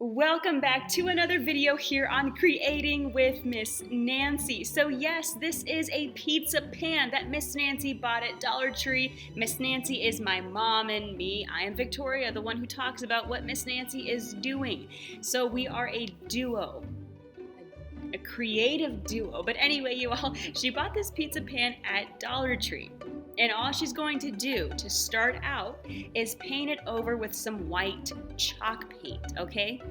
Welcome back to another video here on Creating with Miss Nancy. So yes, this is a pizza pan that Miss Nancy bought at Dollar Tree. Miss Nancy is my mom and me. I am Victoria, the one who talks about what Miss Nancy is doing. So we are a duo. A creative duo. But anyway, you all, she bought this pizza pan at Dollar Tree. And all she's going to do to start out is paint it over with some white chalk paint, okay?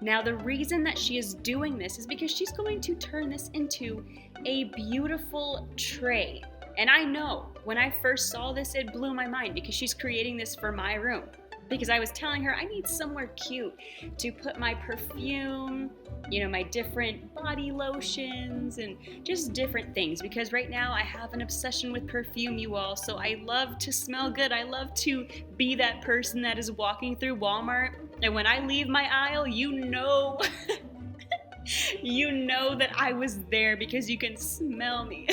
Now the reason that she is doing this is because she's going to turn this into a beautiful tray. And I know when I first saw this, it blew my mind because she's creating this for my room. Because I was telling her I need somewhere cute to put my perfume, my different body lotions and just different things. Because right now I have an obsession with perfume, you all. So I love to smell good. I love to be that person that is walking through Walmart. And when I leave my aisle, you know that I was there because you can smell me.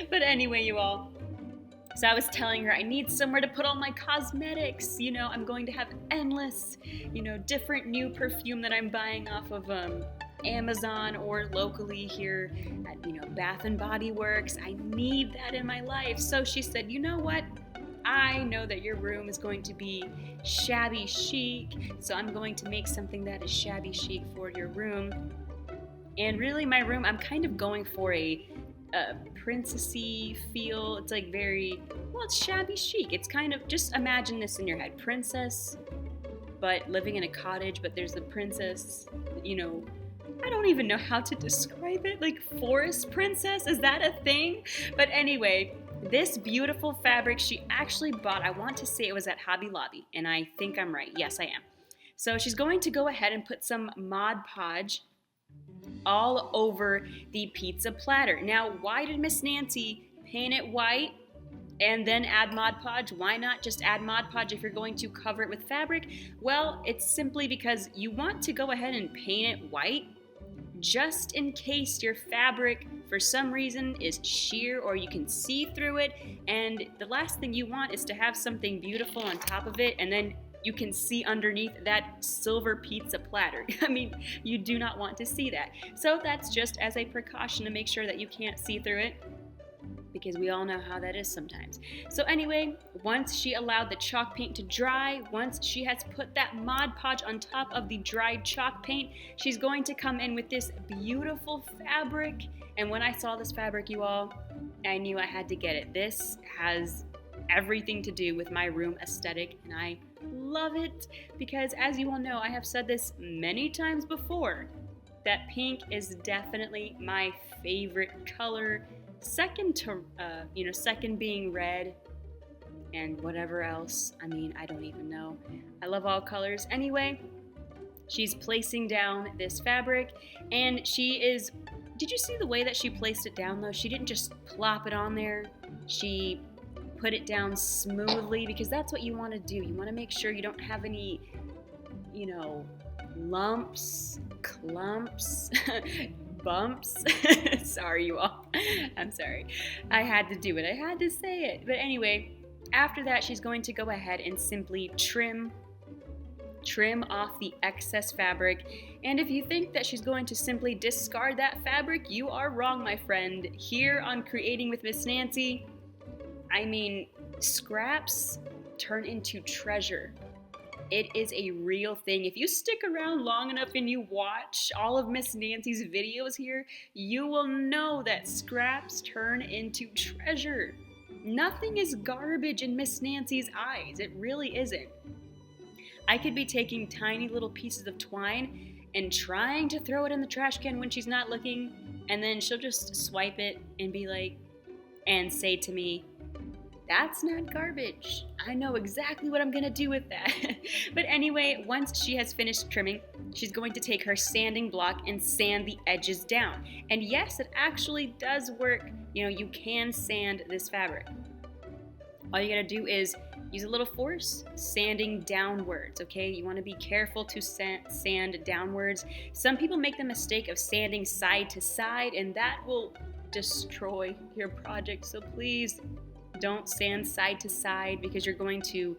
But anyway, you all. So I was telling her I need somewhere to put all my cosmetics. I'm going to have endless, different new perfume that I'm buying off of Amazon or locally here at, Bath and Body Works. I need that in my life. So she said, you know what? I know that your room is going to be shabby chic. So I'm going to make something that is shabby chic for your room. And really my room, I'm kind of going for a princessy feel. It's like it's shabby chic. It's kind of, just imagine this in your head. Princess, but living in a cottage, but there's the princess, I don't even know how to describe it. Like forest princess, is that a thing? But anyway, this beautiful fabric she actually bought, I want to say it was at Hobby Lobby, and I think I'm right. Yes, I am. So she's going to go ahead and put some Mod Podge all over the pizza platter. Now, why did Miss Nancy paint it white and then add Mod Podge? Why not just add Mod Podge if you're going to cover it with fabric? Well, it's simply because you want to go ahead and paint it white just in case your fabric for some reason is sheer or you can see through it, and the last thing you want is to have something beautiful on top of it and then you can see underneath that silver pizza platter. I mean, you do not want to see that. So that's just as a precaution to make sure that you can't see through it, because we all know how that is sometimes. So anyway, once she allowed the chalk paint to dry, once she has put that Mod Podge on top of the dried chalk paint, she's going to come in with this beautiful fabric. And when I saw this fabric, you all, I knew I had to get it. This has everything to do with my room aesthetic, and I love it because, as you all know, I have said this many times before, that pink is definitely my favorite color, second to second being red and whatever else. I mean, I don't even know. I love all colors. Anyway, she's placing down this fabric, and did you see the way that she placed it down though? She didn't just plop it on there. She put it down smoothly, because that's what you want to do. You want to make sure you don't have any, lumps, clumps, bumps. Sorry, you all. I'm sorry. I had to do it. I had to say it. But anyway, after that, she's going to go ahead and simply trim off the excess fabric. And if you think that she's going to simply discard that fabric, you are wrong, my friend. Here on Creating with Miss Nancy, I mean, scraps turn into treasure. It is a real thing. If you stick around long enough and you watch all of Miss Nancy's videos here, you will know that scraps turn into treasure. Nothing is garbage in Miss Nancy's eyes. It really isn't. I could be taking tiny little pieces of twine and trying to throw it in the trash can when she's not looking, and then she'll just swipe it and be like, and say to me, "That's not garbage. I know exactly what I'm gonna do with that." But anyway, once she has finished trimming, she's going to take her sanding block and sand the edges down. And yes, it actually does work. You can sand this fabric. All you gotta do is use a little force, sanding downwards, okay? You wanna be careful to sand downwards. Some people make the mistake of sanding side to side, and that will destroy your project. So please don't sand side to side, because you're going to,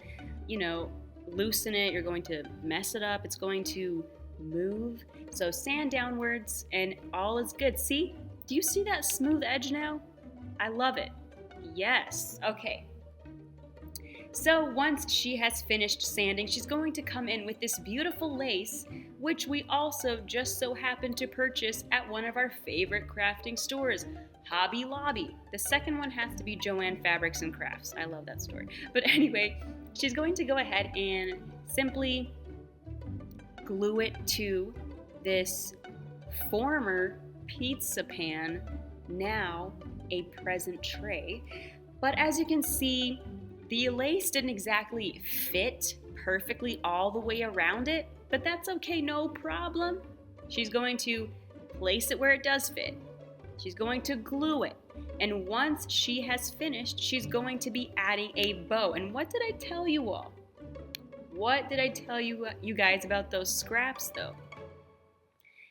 loosen it, you're going to mess it up, it's going to move. So sand downwards and all is good. See? Do you see that smooth edge now? I love it. Yes. Okay. So once she has finished sanding, she's going to come in with this beautiful lace, which we also just so happened to purchase at one of our favorite crafting stores, Hobby Lobby. The second one has to be Joann Fabrics and Crafts. I love that store. But anyway, she's going to go ahead and simply glue it to this former pizza pan, now a present tray. But as you can see, the lace didn't exactly fit perfectly all the way around it, but that's okay, no problem. She's going to place it where it does fit. She's going to glue it. And once she has finished, she's going to be adding a bow. And what did I tell you all? What did I tell you guys about those scraps though?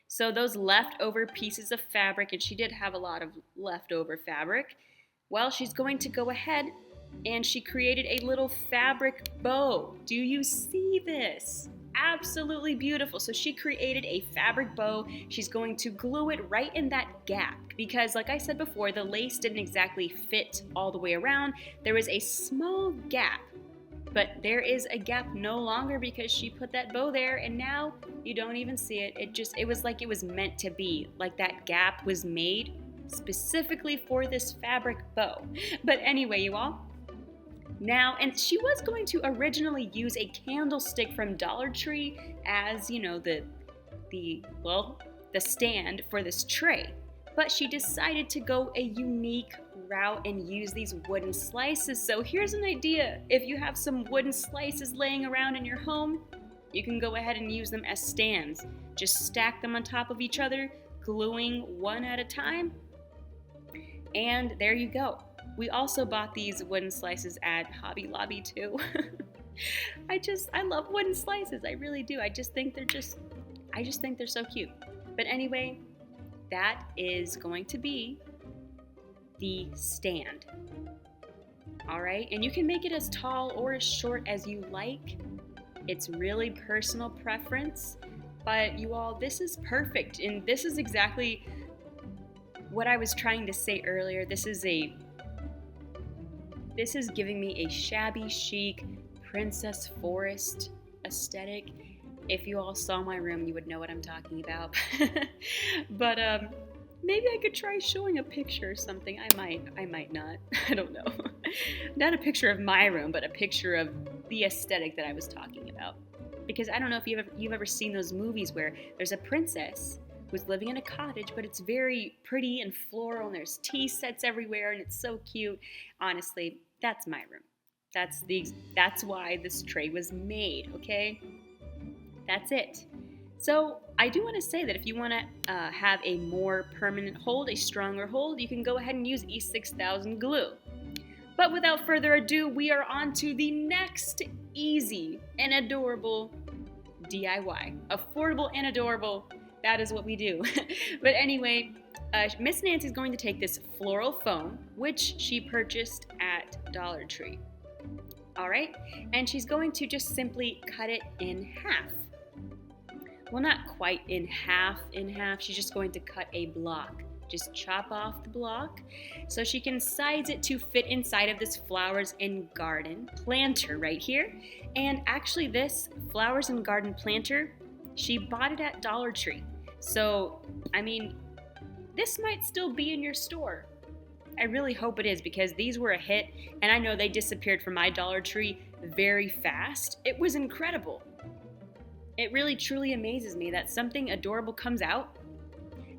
So those leftover pieces of fabric, and she did have a lot of leftover fabric, well, she's going to go ahead and she created a little fabric bow. Do you see this? Absolutely beautiful. So she created a fabric bow. She's going to glue it right in that gap because, like I said before, the lace didn't exactly fit all the way around. There was a small gap, but there is a gap no longer because she put that bow there, and now you don't even see it. It was like it was meant to be, like that gap was made specifically for this fabric bow. But anyway, you all, now, and she was going to originally use a candlestick from Dollar Tree as, you know, the stand for this tray. But she decided to go a unique route and use these wooden slices. So here's an idea. If you have some wooden slices laying around in your home, you can go ahead and use them as stands. Just stack them on top of each other, gluing one at a time. And there you go. We also bought these wooden slices at Hobby Lobby too. I love wooden slices. I really do. I just think they're so cute. But anyway, that is going to be the stand. All right, and you can make it as tall or as short as you like. It's really personal preference, but you all, this is perfect. And this is exactly what I was trying to say earlier. This is giving me a shabby chic Princess Forest aesthetic. If you all saw my room, you would know what I'm talking about. But maybe I could try showing a picture or something. I might not. I don't know. Not a picture of my room, but a picture of the aesthetic that I was talking about. Because I don't know if you've ever seen those movies where there's a princess who's living in a cottage, but it's very pretty and floral, and there's tea sets everywhere, and it's so cute. Honestly, that's my room. That's why this tray was made, okay? That's it. So I do want to say that if you want to have a more permanent hold, a stronger hold, you can go ahead and use E6000 glue. But without further ado, we are on to the next easy and adorable DIY. Affordable and adorable. That is what we do. But anyway, Miss Nancy's going to take this floral foam, which she purchased at Dollar Tree. All right, and she's going to just simply cut it in half. Well, not quite in half. She's just going to cut a block. Just chop off the block so she can size it to fit inside of this flowers and garden planter right here. And actually this flowers and garden planter, she bought it at Dollar Tree. So, I mean, this might still be in your store. I really hope it is, because these were a hit, and I know they disappeared from my Dollar Tree very fast. It was incredible. It really truly amazes me that something adorable comes out,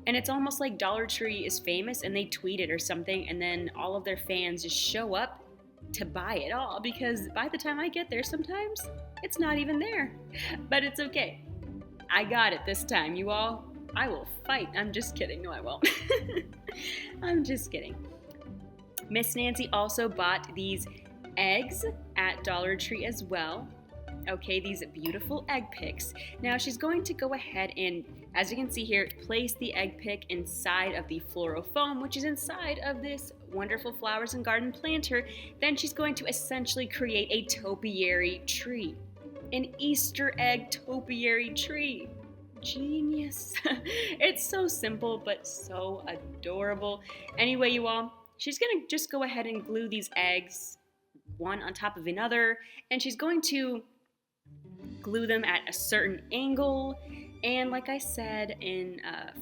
and it's almost like Dollar Tree is famous and they tweet it or something, and then all of their fans just show up to buy it all, because by the time I get there, sometimes it's not even there. But it's okay. I got it this time, you all. I will fight. I'm just kidding. No, I won't. I'm just kidding. Miss Nancy also bought these eggs at Dollar Tree as well. Okay, these beautiful egg picks. Now she's going to go ahead and, as you can see here, place the egg pick inside of the floral foam, which is inside of this wonderful flowers and garden planter. Then she's going to essentially create a topiary tree. an Easter egg topiary tree. Genius. It's so simple but so adorable. Anyway, you all, she's gonna just go ahead and glue these eggs one on top of another, and she's going to glue them at a certain angle. And like I said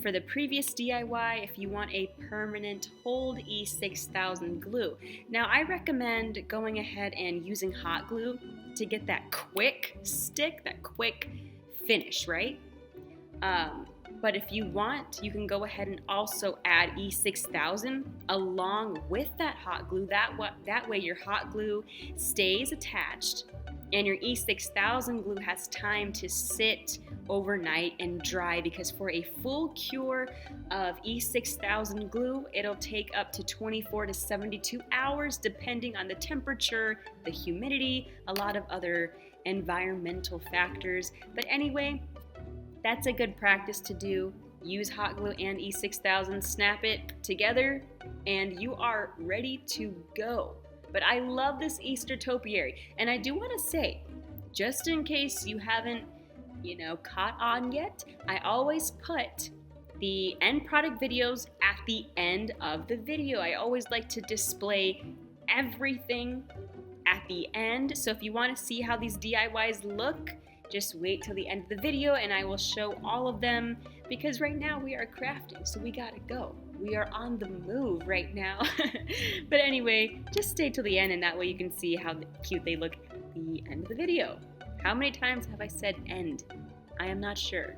for the previous DIY, if you want a permanent hold E6000 glue. Now I recommend going ahead and using hot glue to get that quick stick, that quick finish, right? But if you want, you can go ahead and also add E6000 along with that hot glue. That way your hot glue stays attached and your E6000 glue has time to sit overnight and dry, because for a full cure of E6000 glue, it'll take up to 24 to 72 hours depending on the temperature, the humidity, a lot of other environmental factors. But anyway, that's a good practice to do. Use hot glue and E6000, snap it together, and you are ready to go. But I love this Easter topiary, and I do want to say, just in case you haven't, caught on yet, I always put the end product videos at the end of the video. I always like to display everything at the end. So if you want to see how these DIYs look, just wait till the end of the video and I will show all of them, because right now we are crafting, so we gotta go. We are on the move right now. But anyway, just stay till the end and that way you can see how cute they look at the end of the video. How many times have I said end? I am not sure.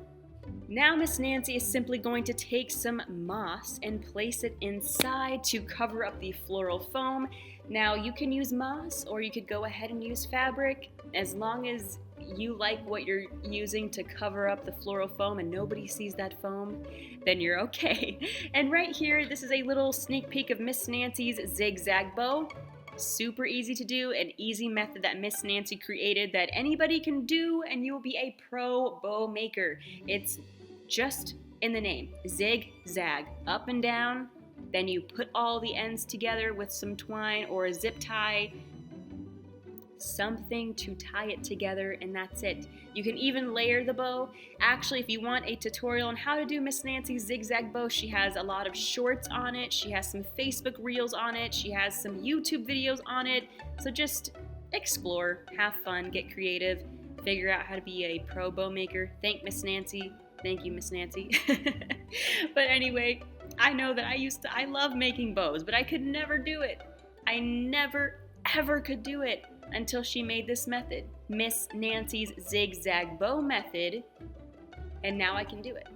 Now Miss Nancy is simply going to take some moss and place it inside to cover up the floral foam. Now you can use moss or you could go ahead and use fabric, as long as you like what you're using to cover up the floral foam and nobody sees that foam, then you're okay. And right here, this is a little sneak peek of Miss Nancy's zigzag bow. Super easy to do, an easy method that Miss Nancy created that anybody can do, and you will be a pro bow maker. It's just in the name, zig-zag, up and down, then you put all the ends together with some twine or a zip tie, something to tie it together, and that's it. You can even layer the bow. Actually, if you want a tutorial on how to do Miss Nancy's zigzag bow, she has a lot of shorts on it, she has some Facebook reels on it, she has some YouTube videos on it. So just explore, have fun, get creative, figure out how to be a pro bow maker. Thank Miss Nancy. Thank you, Miss Nancy. But anyway, I know that I love making bows, but I could never do it. I never ever could do it until she made this method, Miss Nancy's zigzag bow method, and now I can do it,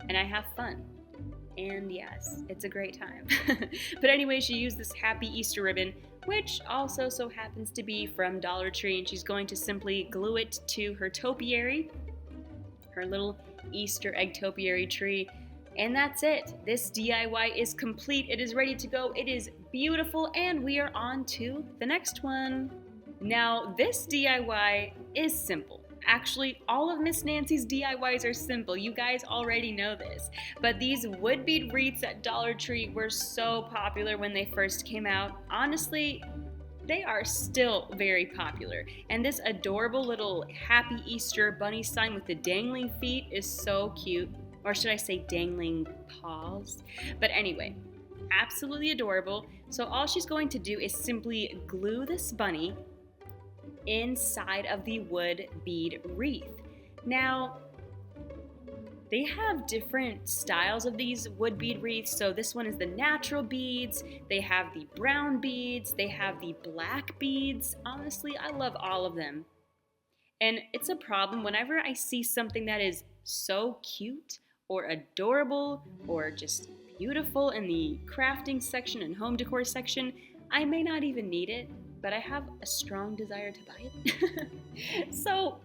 and I have fun, and yes, it's a great time. But anyway, she used this Happy Easter ribbon, which also so happens to be from Dollar Tree, and she's going to simply glue it to her topiary, her little Easter egg topiary tree. And that's it. This DIY is complete. It is ready to go. It is beautiful, and we are on to the next one. Now, this DIY is simple. Actually, all of Miss Nancy's DIYs are simple. You guys already know this. But these wood bead wreaths at Dollar Tree were so popular when they first came out. Honestly, they are still very popular. And this adorable little Happy Easter bunny sign with the dangling feet is so cute. Or should I say dangling paws? But anyway, absolutely adorable. So all she's going to do is simply glue this bunny inside of the wood bead wreath. Now, they have different styles of these wood bead wreaths. So this one is the natural beads, they have the brown beads, they have the black beads. Honestly, I love all of them. And it's a problem whenever I see something that is so cute or adorable or just beautiful in the crafting section and home decor section, I may not even need it, but I have a strong desire to buy it. So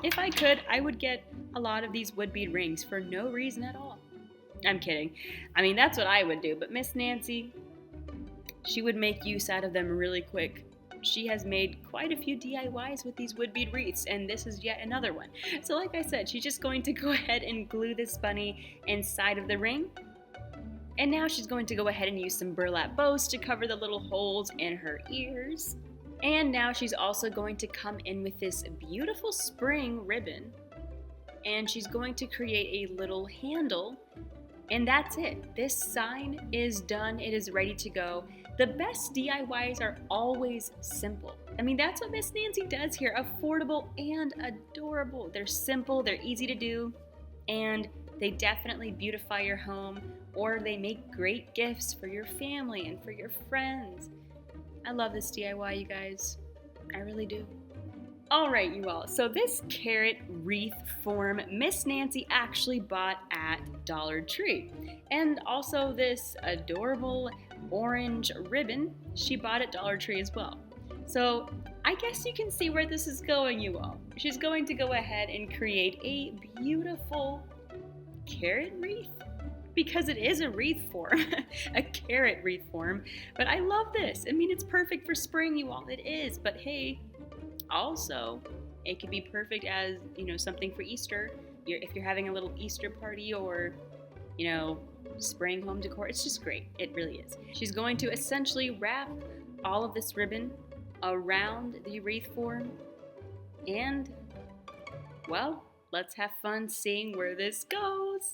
if I could, I would get a lot of these wood bead rings for no reason at all. I'm kidding. I mean, that's what I would do, but Miss Nancy, she would make use out of them really quick. She has made quite a few DIYs with these wood bead wreaths, and this is yet another one. So like I said, she's just going to go ahead and glue this bunny inside of the ring. And now she's going to go ahead and use some burlap bows to cover the little holes in her ears. And now she's also going to come in with this beautiful spring ribbon, and she's going to create a little handle, and that's it. This sign is done. It is ready to go. The best DIYs are always simple. I mean, that's what Miss Nancy does here. Affordable and adorable. They're simple, they're easy to do, and they definitely beautify your home, or they make great gifts for your family and for your friends. I love this DIY, you guys. I really do. All right, you all. So this carrot wreath form, Miss Nancy actually bought at Dollar Tree. And also this adorable orange ribbon, she bought at Dollar Tree as well. So I guess you can see where this is going, you all. She's going to go ahead and create a beautiful carrot wreath, because it is a wreath form, a carrot wreath form. But I love this. I mean, it's perfect for spring, you all. It is. But hey, also, it could be perfect as, something for Easter. If you're having a little Easter party, or, spring home decor. It's just great. It really is. She's going to essentially wrap all of this ribbon around the wreath form. And, well, let's have fun seeing where this goes.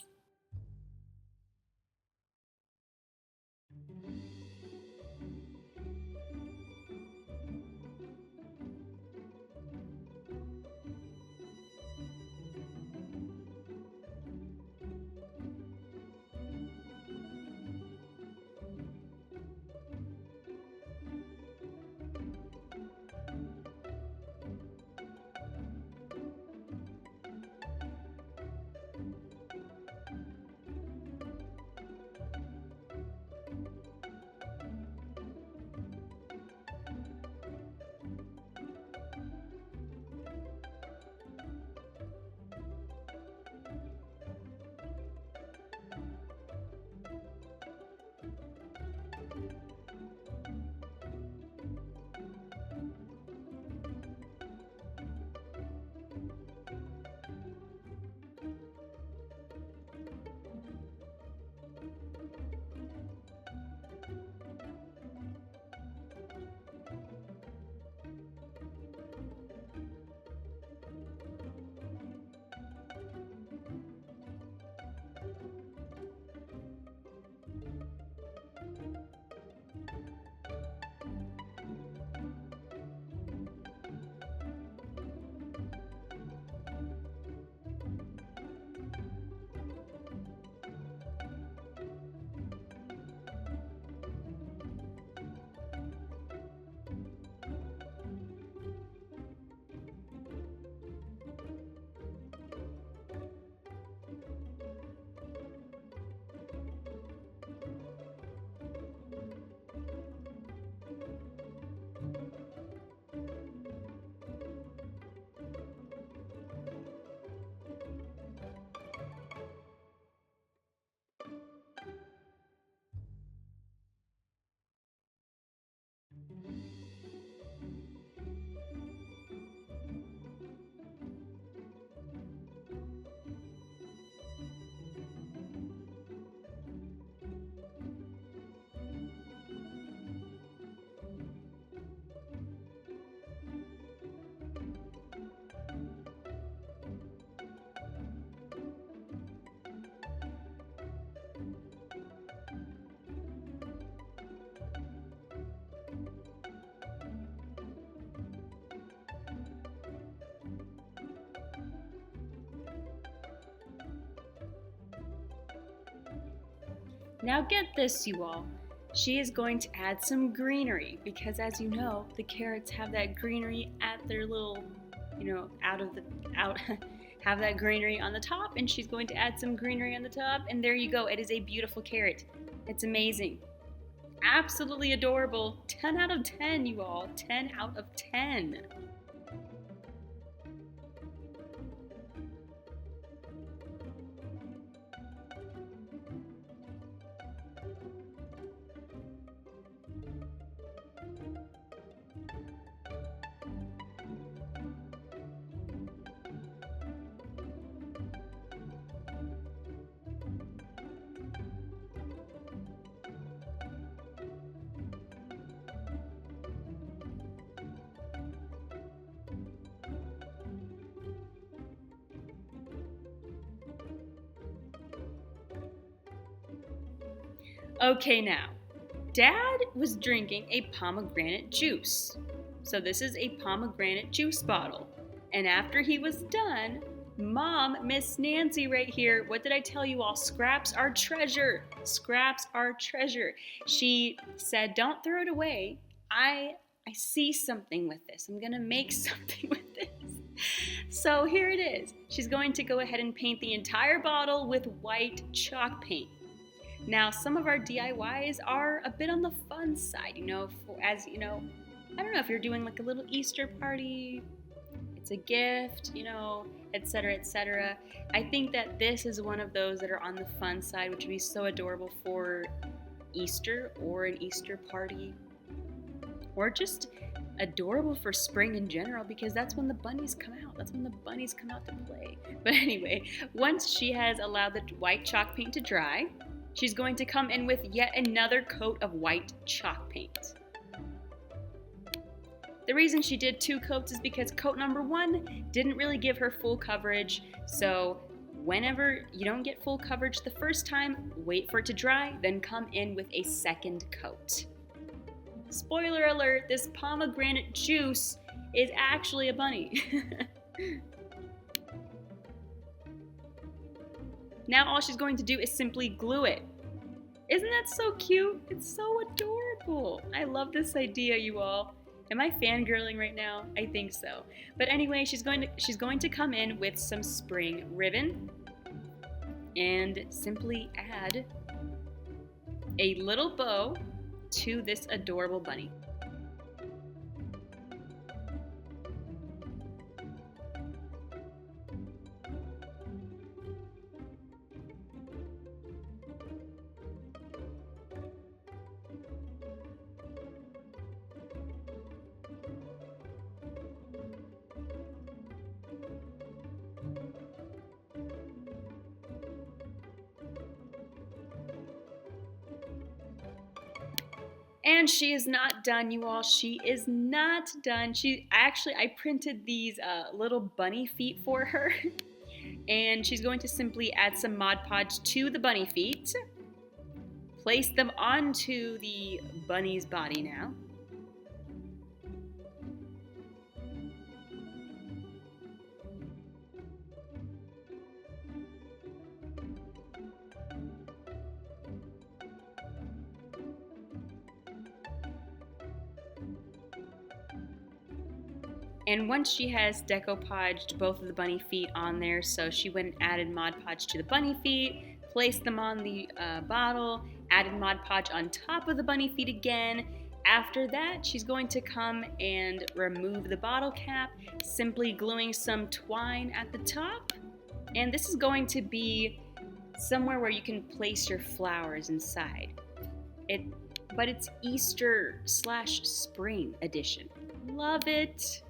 Now get this, you all. She is going to add some greenery, because as you know, the carrots have that greenery at their little, have that greenery on the top, and she's going to add some greenery on the top, and there you go. It is a beautiful carrot. It's amazing. Absolutely adorable. 10 out of 10, you all. 10 out of 10. Okay, now, Dad was drinking a pomegranate juice. So this is a pomegranate juice bottle. And after he was done, Mom, Miss Nancy right here, what did I tell you all? Scraps are treasure. Scraps are treasure. She said, don't throw it away. I see something with this. I'm gonna make something with this. So here it is. She's going to go ahead and paint the entire bottle with white chalk paint. Now, some of our DIYs are a bit on the fun side, as you know, I don't know if you're doing like a little Easter party, it's a gift, etc., etc. I think that this is one of those that are on the fun side, which would be so adorable for Easter or an Easter party, or just adorable for spring in general, because that's when the bunnies come out. That's when the bunnies come out to play. But anyway, once she has allowed the white chalk paint to dry, she's going to come in with yet another coat of white chalk paint. The reason she did 2 coats is because coat number 1 didn't really give her full coverage. So whenever you don't get full coverage the first time, wait for it to dry, then come in with a second coat. Spoiler alert, this pomegranate juice is actually a bunny. Now all she's going to do is simply glue it. Isn't that so cute? It's so adorable. I love this idea, you all. Am I fangirling right now? I think so. But anyway, she's going to come in with some spring ribbon and simply add a little bow to this adorable bunny. And she is not done, you all. She is not done. I printed these little bunny feet for her. And she's going to simply add some Mod Podge to the bunny feet. Place them onto the bunny's body now. And once she has decoupaged both of the bunny feet on there, so she went and added Mod Podge to the bunny feet, placed them on the bottle, added Mod Podge on top of the bunny feet again. After that, she's going to come and remove the bottle cap, simply gluing some twine at the top. And this is going to be somewhere where you can place your flowers inside. But it's Easter/spring edition. Love it.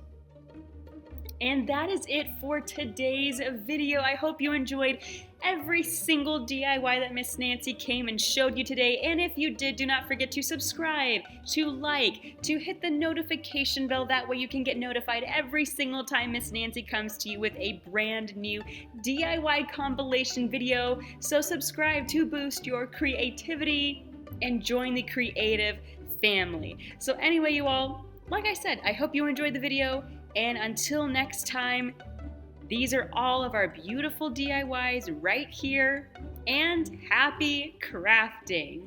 And that is it for today's video. I hope you enjoyed every single DIY that Miss Nancy came and showed you today. And if you did, do not forget to subscribe, to like, to hit the notification bell. That way you can get notified every single time Miss Nancy comes to you with a brand new DIY compilation video. So subscribe to boost your creativity and join the creative family. So anyway, you all, like I said, I hope you enjoyed the video. And until next time, these are all of our beautiful DIYs right here, and happy crafting!